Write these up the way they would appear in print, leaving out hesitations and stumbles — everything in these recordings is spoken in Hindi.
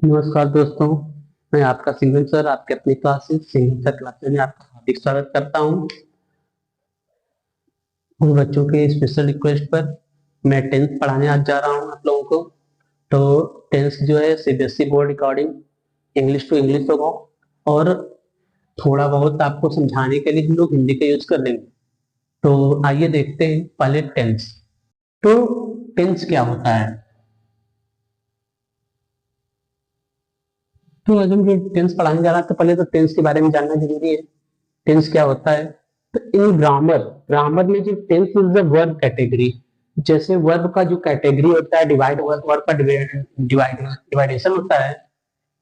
नमस्कार दोस्तों। मैं आपका सिंगल सर आपके अपनी क्लासेस सिंगल सर क्लासेस में आपका हार्दिक स्वागत करता हूं। उन बच्चों के स्पेशल रिक्वेस्ट पर मैं टेंथ पढ़ाने आज जा रहा हूं आप लोगों को। तो टेंथ जो है CBSE board according English to English होगा, और थोड़ा बहुत आपको समझाने के लिए हम लोग हिंदी का यूज कर लेंगे। तो आइए देखते हैं पहले टेंस। तो टेंस क्या होता है? तो आज हम जो टेंस पढ़ाने जा रहा है तो पहले तो टेंस के बारे में जानना जरूरी है। टेंस क्या होता है? तो इन ग्रामर ग्रामर में जो tense is the verb category. जैसे वर्ब का जो कैटेगरी होता है, डिवाइड वर्ब का डिवाइडेशन होता है।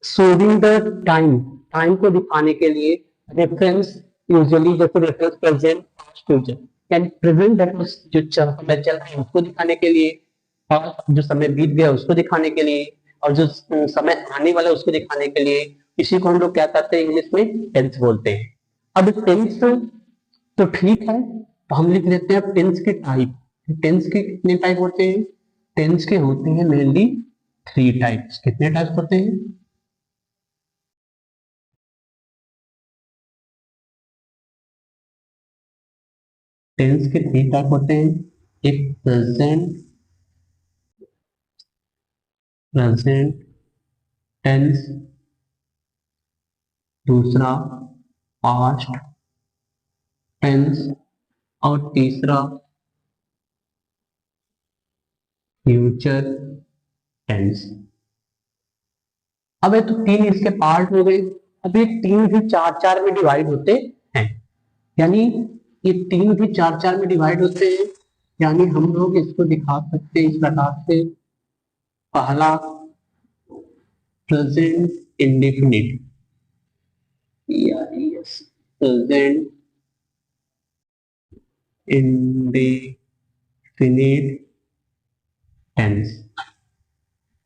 शोइंग द टाइम, टाइम को दिखाने के लिए रेफरेंस, यूजुअली जैसे रेफरेंस प्रेजेंट पास्ट फ्यूचर, यानी प्रेजेंट जो समय चल रहा है उसको दिखाने के लिए, और जो समय बीत गया उसको दिखाने के लिए, और जो समय आने वाला है उसको दिखाने के लिए, इसी को हम लोग क्या कहते हैं, इंग्लिश में टेंस बोलते हैं। अब टेंस तो ठीक है, तो हम लिख लेते हैं टेंस के टाइप। टेंस के कितने टाइप होते हैं? टेंस के होते हैं मेनली थ्री टाइप्स। कितने टाइप्स होते हैं? टेंस के थ्री टाइप होते हैं। एक प्रेजेंट टेंस, दूसरा पास्ट टेंस, और तीसरा फ्यूचर टेंस। अब ये तो तीन इसके पार्ट हो गए। अब ये तीन भी चार चार में डिवाइड होते हैं, यानी ये तीन भी चार चार में डिवाइड होते हैं। यानी हम लोग इसको दिखा सकते हैं इस प्रकार से। पहला present indefinite, present indefinite tense,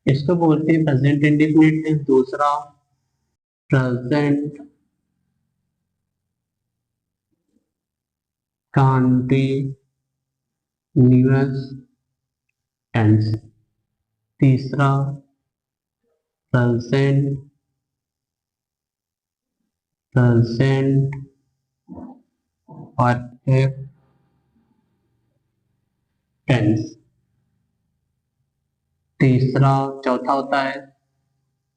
इसको बोलते हैं प्रेजेंट इंडेफिनिट टेंस। दूसरा प्रेजेंट कंटीन्यूअस टेंस। तीसरा प्रेजेंट प्रेजेंट परफेक्ट टेंस। तीसरा चौथा होता है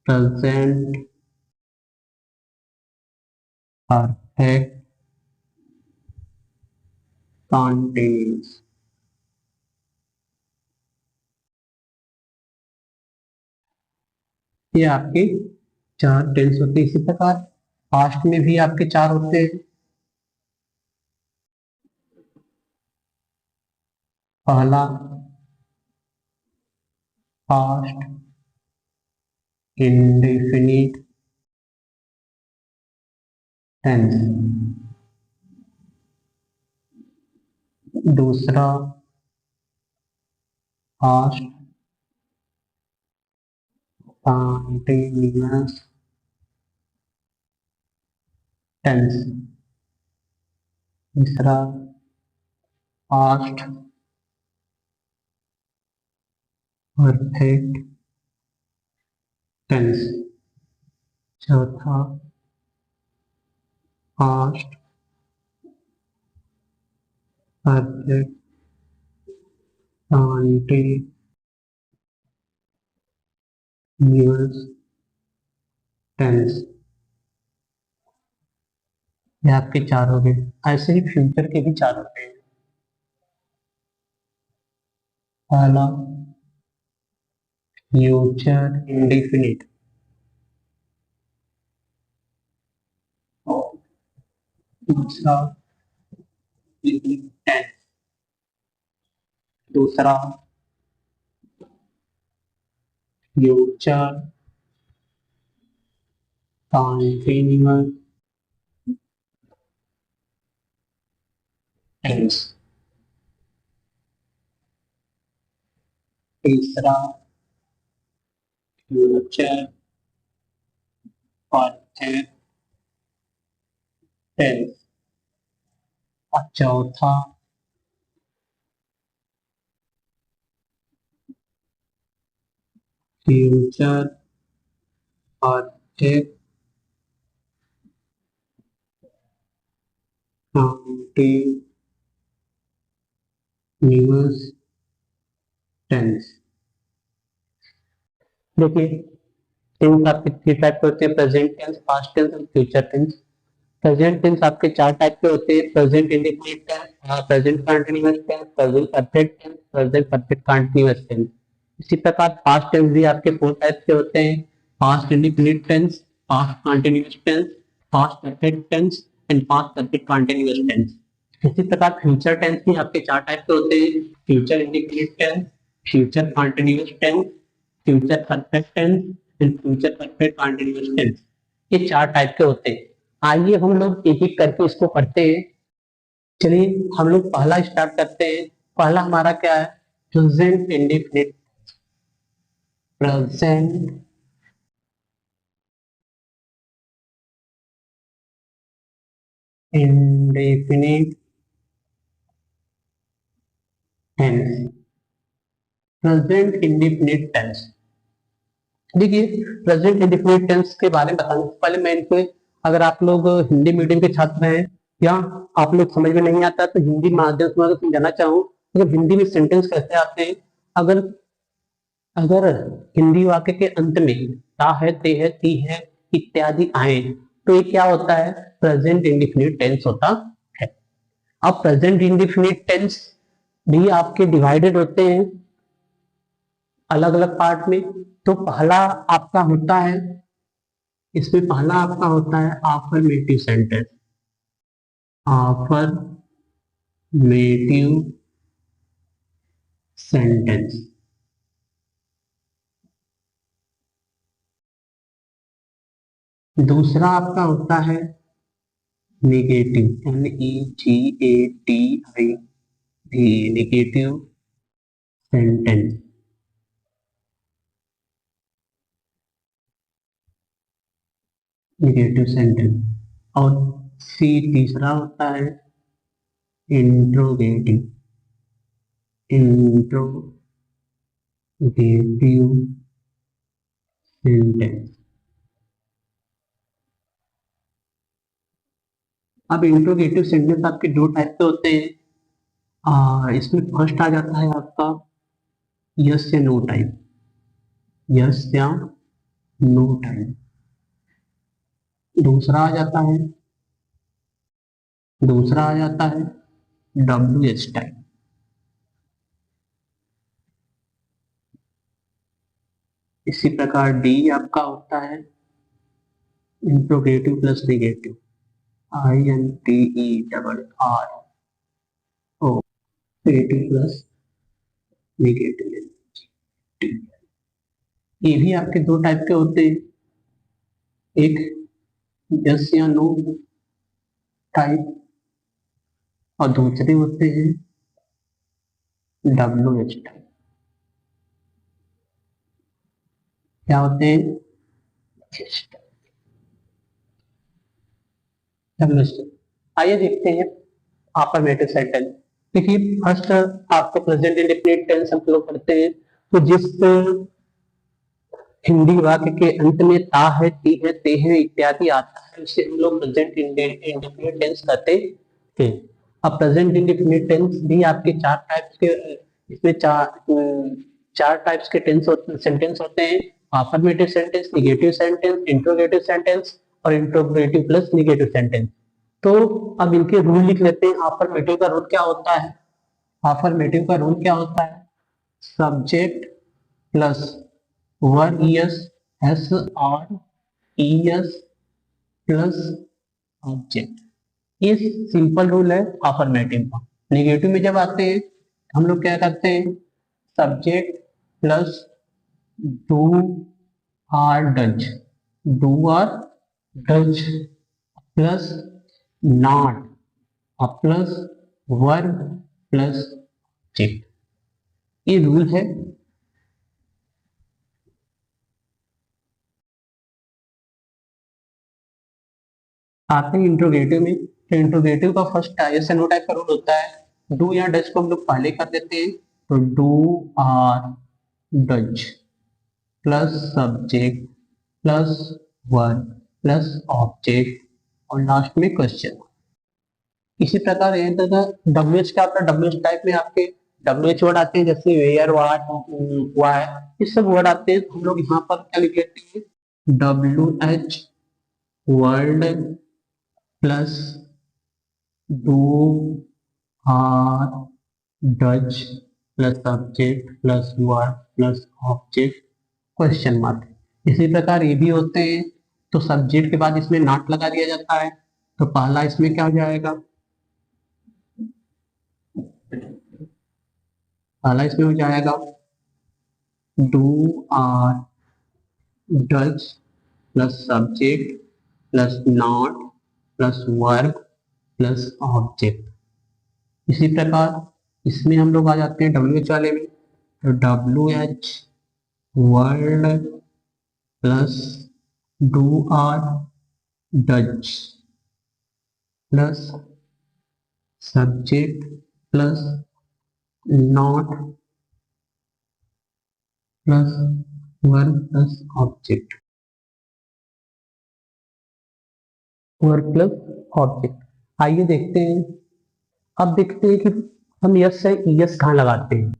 प्रेजेंट परफेक्ट कंटीन्यूअस। ये आपके चार टेंस होते हैं। इसी प्रकार पास्ट में भी आपके चार होते हैं। पहला पास्ट इंडेफिनिट टेंस, दूसरा पास्ट कंटीन्यूअस टेंस, तीसरा पास्ट परफेक्ट टेंस, चौथा पास्ट परफेक्ट कंटीन्यूअस टेंस। ये आपके चार हो गए। ऐसे ही फ्यूचर के भी चार होते हैं। पहला फ्यूचर इंडेफिनिट, दूसरा टेंस, दूसरा फ्यूचर कंटीन्यूअस टेंस, तीसरा फ्यूचर परफेक्ट टेंस, और चौथा फ्यूचर ऑब्जेक्ट कंटीन्यूअस टेंस। देखिए टेंस आपके थ्री टाइप के होते हैं, प्रेजेंट टेंस, पास्ट टेंस और फ्यूचर टेंस। प्रेजेंट टेंस आपके चार टाइप के होते हैं, present indefinite tense, present continuous tense, present perfect tense, present perfect continuous tense. इसी प्रकार पास्ट टेंस भी आपके फोर टाइप के होते हैं, past indefinite tense, past continuous tense, past perfect tense and past perfect continuous tense. इसी प्रकार फ्यूचर टेंस भी आपके चार टाइप के होते हैं, future indefinite tense, future continuous tense, future perfect tense and future perfect continuous tense. ये चार टाइप के होते हैं। आइए हम लोग एक एक करके इसको पढ़ते हैं। चलिए हम लोग पहला स्टार्ट करते हैं। पहला हमारा क्या है, present indefinite. Present indefinite tense. Present indefinite tense, देखिए प्रेजेंट इंडेफिनिट टेंस के बारे में बताने से पहले मैं इनको, अगर आप लोग हिंदी मीडियम के छात्र हैं या आप लोग समझ में नहीं आता तो हिंदी माध्यम से मैं समझाना चाहूँ, अगर हिंदी में सेंटेंस कैसे आते हैं, अगर अगर हिंदी वाक्य के अंत में ता है, ते है, ती है इत्यादि आए तो ये क्या होता है, प्रेजेंट इंडेफिनिट टेंस होता है। अब प्रेजेंट इंडेफिनिट टेंस भी आपके डिवाइडेड होते हैं अलग अलग पार्ट में। तो पहला आपका होता है, इसमें पहला आपका होता है affirmative सेंटेंस। affirmative सेंटेंस, दूसरा आपका होता है negative, NEGATIV, negative sentence. Negative sentence. और सी तीसरा होता है इंट्रोगेटिव, इंट्रोगेटिव सेंटेंस। अब इंट्रोगेटिव सेंटेंस आपके दो टाइप के होते हैं। इसमें फर्स्ट आ जाता है आपका यस या नो टाइप, यस या नो टाइप। दूसरा आ जाता है WH टाइप। इसी प्रकार डी आपका होता है इंट्रोगेटिव प्लस नेगेटिव, INTERRO गेटिव प्लस नेगेटिव। ये भी आपके दो टाइप के होते हैं, एक यस या नो टाइप और दूसरे होते हैं WH टाइप। क्या होते हैं, WH टाइप। आइए देखते हैं अफर्मेटिव सेंटेंस। देखिए फर्स्ट आपको प्रेजेंट इंडेफिनिट टेंस हम लोग पढ़ते हैं, तो जिस हिंदी वाक्य के अंत में ता है, ती है, ते है इत्यादि आता है उसे हम लोग प्रेजेंट इंडेफिनिट टेंस कहते हैं। अब प्रेजेंट इंडेफिनिट टेंस भी आपके चार टाइप्स के, इसमें चार टाइप्स के सेंटेंस होते हैं, affirmative sentence, negative sentence, interrogative sentence और इंट्रोगेटिव प्लस नेगेटिव सेंटेंस। तो अब इनके रूल लिख लेते हैं। अफर्मेटिव का रूल क्या होता है, अफर्मेटिव का रूल क्या होता है, subject plus verb ES, SR plus object. ये सिंपल रूल है अफर्मेटिव का। नेगेटिव में जब आते हैं हम लोग क्या करते हैं, subject plus do or does, do or does plus not plus verb plus object. ये रूल है। आते हैं इंट्रोगेटिव में, तो इंट्रोगेटिव का फर्स्ट यस नो टाइप का रूल होता है, डू या डज को हम लोग पहले कर देते हैं, तो do or does plus subject plus verb plus object और लास्ट में क्वेश्चन। इसी प्रकार ये डब्ल्यू एच क्या होता है, डब्ल्यू एच टाइप में आपके डब्ल्यू एच वर्ड आते हैं, जैसे वेयर वाट वाई, ये सब वर्ड आते हैं। हम लोग यहाँ पर क्या लिख लेते हैं, W H word plus do or does plus subject plus word plus object question mark. इसी प्रकार ये भी होते हैं, तो सब्जेक्ट के बाद इसमें नॉट लगा दिया जाता है। तो पहला इसमें क्या हो जाएगा, पहला इसमें हो जाएगा do or does plus subject plus not plus verb plus object. इसी प्रकार इसमें हम लोग आ जाते हैं डब्ल्यू एच वाले में, तो W H word plus do or does plus subject plus not plus verb plus object, verb plus object. आइए देखते हैं, अब देखते हैं कि हम यस से यस कहाँ लगाते हैं।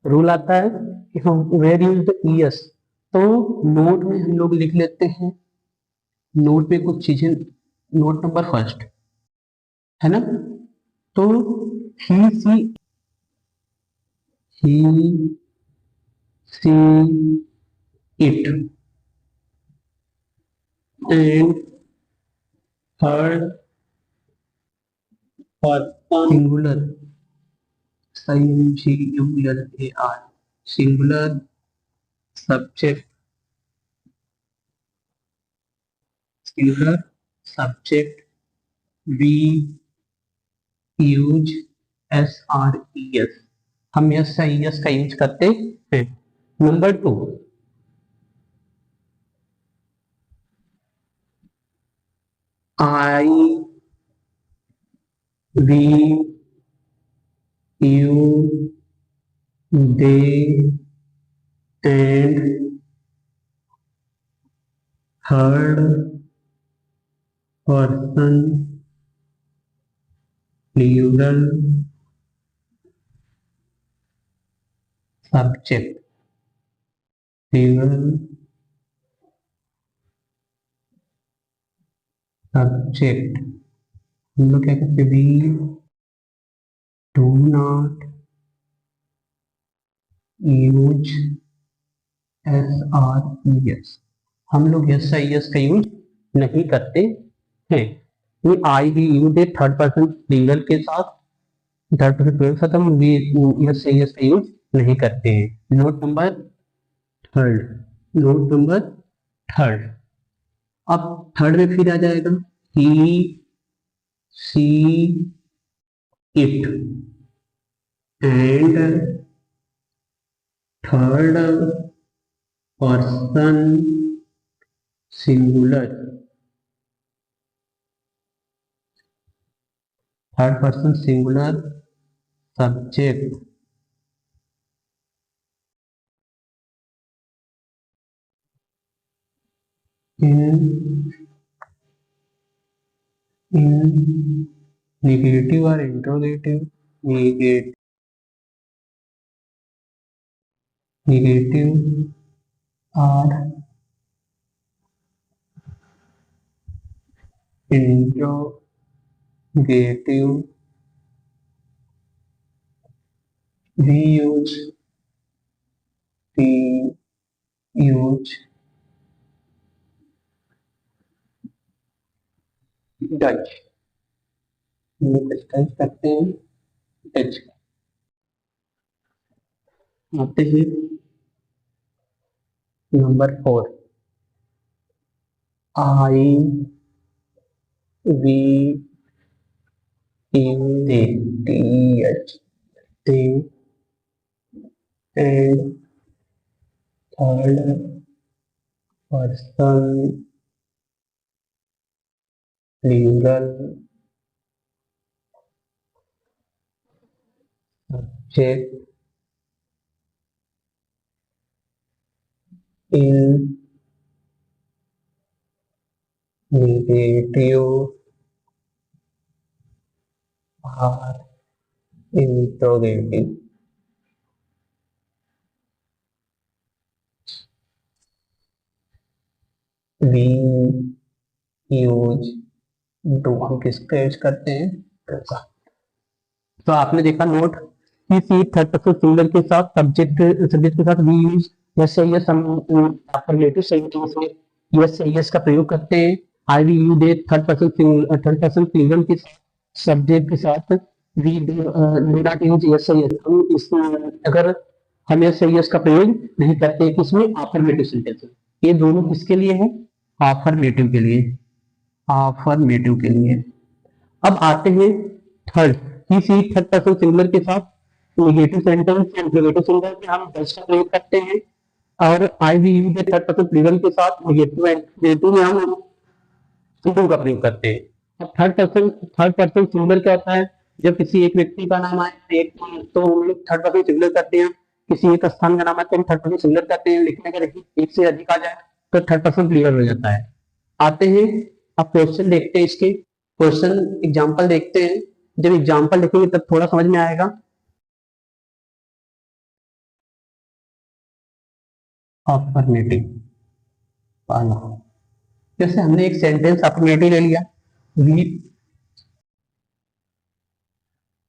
रूल आता है कि हम वेयर यूज द यस, तो नोट में हम लोग लिख लेते हैं, नोट में कुछ चीजें, नोट नंबर फर्स्ट है ना, तो he she it and third person singular, SINGULAR singular subject, singular subject we use SRES, हम SIES का यूज करते हैं। Number two, I we you they and third person plural subject, plural subject हम लोग क्या करते हैं, we do not use SRES, हम लोग SIES का यूज नहीं करते हैं। ये आई भी यूज दे थर्ड पर्सन प्लूरल के साथ, थर्ड पर्सन प्लूरल के साथ हम SIES का यूज नहीं करते हैं। Note number third, note number third. अब थर्ड में फिर आ जाएगा he she it and third person singular, third person singular subject in in negative और इंट्रोगेटिव, नेगेटिव और interrogative, we use does, does करते हैं, टच आते हैं। Number four, I we you they TH they and third person plural subject in negative और इंट्रोगेटिव। वी यूज डू, हम किसका यूज करते हैं? डू का। तो आपने देखा नोट कि सी थर्ड पर्सन सिंगुलर के साथ सब्जेक्ट सब्जेक्ट के साथ वी यूज यस या यस, हम अफर्मेटिव सेंटेंस में यस या यस का प्रयोग करते हैं। I we you they third person singular के साथ सब्जेक्ट के साथ we do not use es या यस। हम इस अगर हम यस या यस का प्रयोग नहीं करते किसमें? अफर्मेटिव सेंटेंस में। ये दोनों किसके लिए है? अफर्मेटिव के लिए, अफर्मेटिव के लिए। अब आते हैं थर्ड, किसी थर्ड पर्सन सिंगुलर के साथ नेगेटिव सेंटेंस या इंट्रोगेटिव सेंटेंस में हम डज का प्रयोग करते हैं, और आई वी यू के थर्ड पर्सन प्लूरल के साथ नेगेटिव नेगेटिव में हम डू का प्रयोग करते हैं। अब थर्ड पर्सन सिंगुलर क्या होता है? जब किसी एक व्यक्ति का नाम आए एक, तो हम लोग थर्ड पर्सन सिंगुलर करते हैं। किसी एक स्थान का नाम आए तो हम थर्ड पर्सन सिंगुलर करते हैं, लेकिन अगर एक से अधिक आ जाए तो थर्ड पर्सन प्लूरल हो जाता है। आते हैं, अब क्वेश्चन देखते हैं, इसके क्वेश्चन एग्जांपल देखते हैं। जब एग्जांपल लिखेंगे तब थोड़ा समझ में आएगा। अफर्मेटिव पहला, जैसे हमने एक सेंटेंस अफर्मेटिव ले लिया, we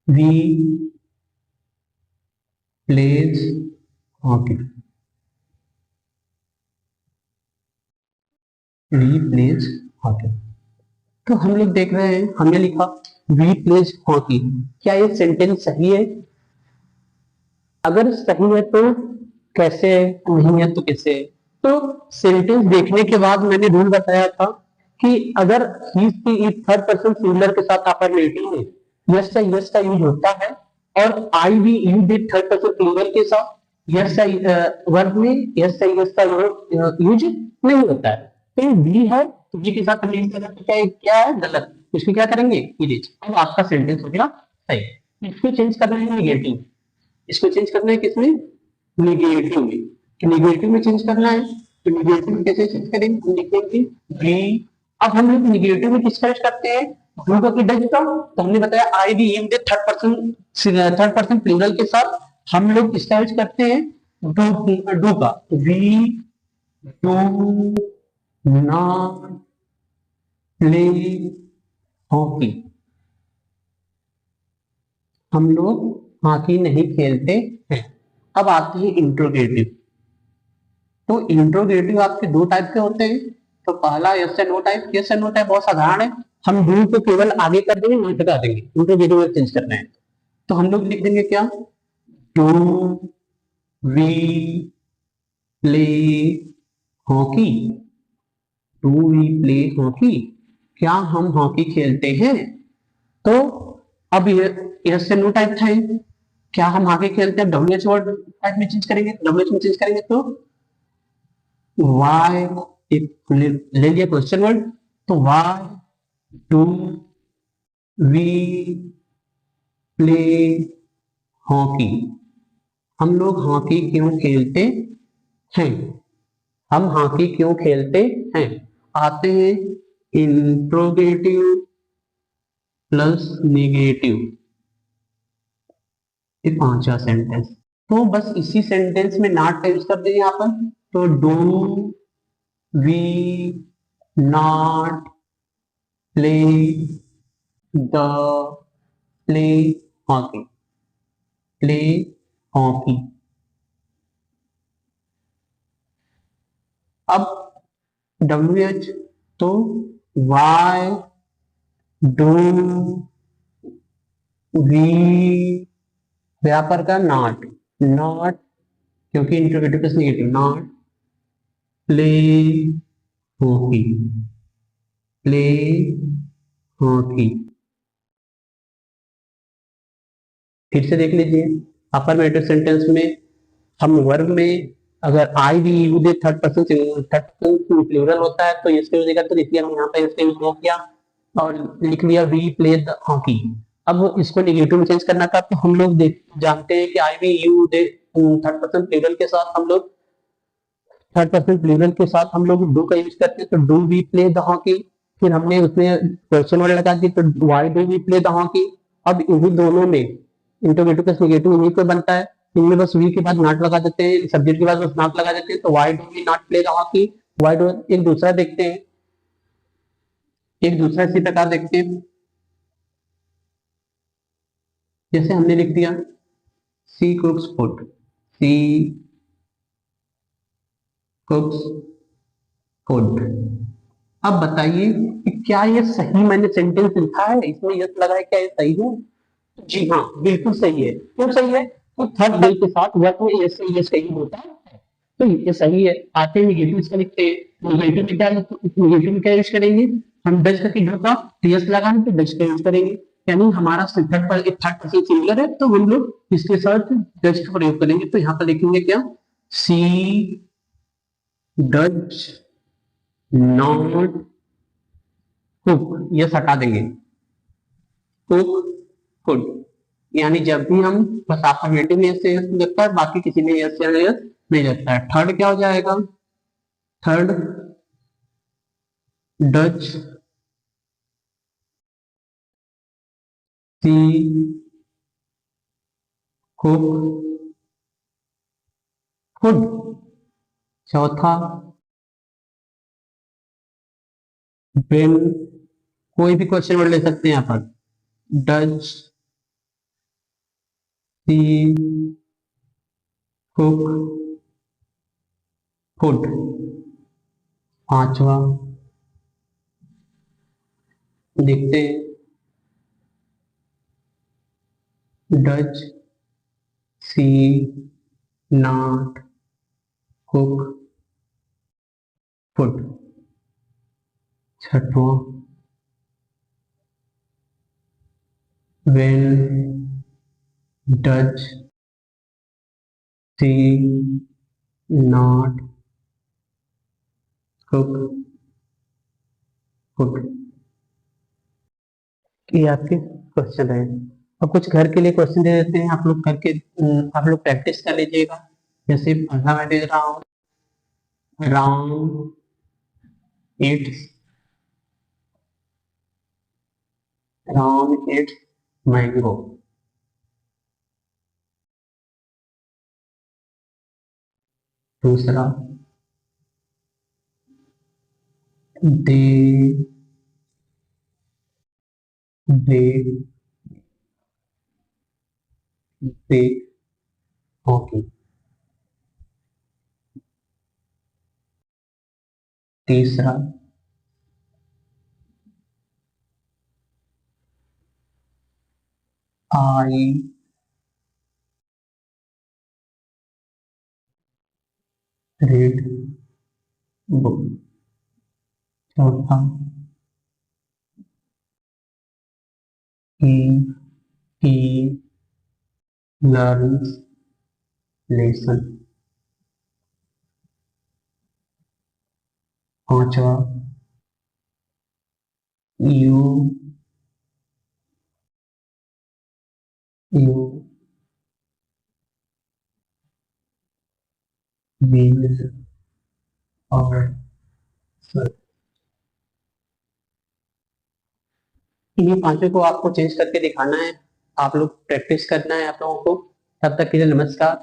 we plays hockey, we plays hockey. तो हम लोग देख रहे हैं, हमने लिखा वी प्लेज हॉकी। क्या ये सेंटेंस सही है? अगर सही है तो कैसे, नहीं है तो कैसे? तो सेंटेंस देखने के बाद मैंने रूल बताया था कि अगर ही की थर्ड पर्सन सिंगुलर के साथ अफर्मेटिव में यस का यूज होता है, और I we you did third person singular के साथ यस वर्ब में यस का यूज नहीं होता है, तो वी है तो वी के साथ हम यूज करना, क्या है गलत, इसको क्या करेंगे? इरेज। अब आपका सेंटेंस हो गया सही। इसको चेंज करना है नेगेटिव, इसको चेंज करना है किसमें? नेगेटिव में। तो नेगेटिव में चेंज करना है, तो नेगेटिव में कैसे चेंज करेंगे? हम लिखेंगे वी। अब हम लोग नेगेटिव में किसका यूज करते हैं? डू का कि डज का? तो हमने बताया आई वी एम दे थर्ड पर्सन प्लूरल के साथ हम लोग किसका यूज करते हैं? डू का। We do not play hockey, हम लोग हॉकी नहीं खेलते हैं। अब आते हैं इंट्रोगेटिव। तो इंट्रोगेटिव आपके दो टाइप के होते हैं। तो पहला yes and no type. Yes and no type बहुत साधारण है, हम डू को केवल आगे कर देंगे, नॉट हटा देंगे। इंट्रोगेटिव में चेंज करना है तो हम लोग लिख देंगे क्या? Do we play hockey, do we play hockey, क्या हम हॉकी खेलते हैं? तो अब यस एंड नो टाइप था, क्या हम आगे खेलते हैं? डब्ल्यू एच वर्ड टाइप में चेंज करेंगे, डब्ल्यू एच में चेंज करेंगे तो वाई, एक ले लिया क्वेश्चन वर्ड, तो why do we play hockey, हम लोग हॉकी क्यों खेलते हैं? हम हॉकी क्यों खेलते हैं? आते हैं इंट्रोगेटिव प्लस नेगेटिव, ये पांचवा सेंटेंस। तो बस इसी सेंटेंस में नॉट का यूज कर देंगे यहाँ पर। तो do we not play the play hockey, play hockey. अब डब्ल्यू एच, तो वाई डू वी, व्यापार का नॉट, नॉट क्योंकि interrogative plus negative, not play hockey, play hockey. फिर से देख लीजिए, अफर्मेटिव सेंटेंस में हम वर्ब में अगर I we you they third person plural होता है तो इसके यूज करते, इसलिए हम यहाँ पे इसका यूज नहीं किया और लिख लिया वी प्ले द हॉकी। अब इसको नेगेटिव में चेंज करना था, तो हम लोग जानते हैं कि I we you they third person plural के साथ हम लोग डू का यूज करते हैं, तो do we play the hockey. फिर हमने उसमें क्वेश्चन वर्ड लगा दी, तो why do we play the hockey. अब इन्हीं दोनों में इंटरोगेटिव प्लस नेगेटिव इन्हीं पे बनता है, इनमें बस वी के बाद नॉट लगा देते हैं, सब्जेक्ट के बाद बस नॉट लगा देते हैं, तो why do we not play the hockey. Why do, एक दूसरा देखते हैं, एक दूसरा इसी प्रकार देखते हैं, जैसे हमने लिख दिया सी कुक्स फूड, सी कुक्स फूड। अब बताइए कि क्या ये सही मैंने सेंटेंस लिखा है, इसमें यस लगा है, क्या ये सही है? जी हाँ, बिल्कुल सही है। क्यों सही है? तो थर्ड बिल के साथ वर्क में यस से यस सही होता है, तो ये सही है। आते हैं निगेटिव इसका लिखते हैं, निगेटिव में क्या, निगेटिव में क्या यूज करेंगे हम, डज का किधर का यस लगाने तो डज का यूज करेंगे, यानी हमारा थर्ड पर थर्ड पर्सन सिंगुलर है, तो हम लोग इसके साथ डज का प्रयोग करेंगे। तो यहाँ पर लिखेंगे क्या, सी डज नॉट कुक, ये हटा देंगे, कुक कुड, यानी जब भी हम बस अफर्मेटिव में से यस लगता है, बाकी किसी में यस या यस नहीं लगता है। थर्ड क्या हो जाएगा, थर्ड डच सी कुक फूड। चौथा वेन, कोई भी क्वेश्चन वर्ड ले सकते हैं यहाँ पर, डच सी कुक फूड। पांचवा देखते हैं, does she not cook food. छठवां when does she not cook food। ये आपके क्वेश्चन है। अब कुछ घर के लिए क्वेश्चन दे देते हैं, आप लोग करके आप लोग प्रैक्टिस कर लीजिएगा। जैसे पहला मैं दे रहा हूँ, round it, round it mango. दूसरा, दे ब्रेक ब्रेक हॉकी। तीसरा, आई read book। चौथा, he learns lesson। पांचवा, you will और इन्हीं पांचों को आपको चेंज करके दिखाना है, आप लोग प्रैक्टिस करना है आप लोगों को। तब तक के लिए नमस्कार,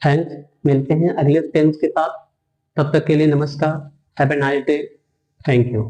थैंक्स। मिलते हैं अगले टेंस के साथ, तब तक के लिए नमस्कार, have a nice day, thank you.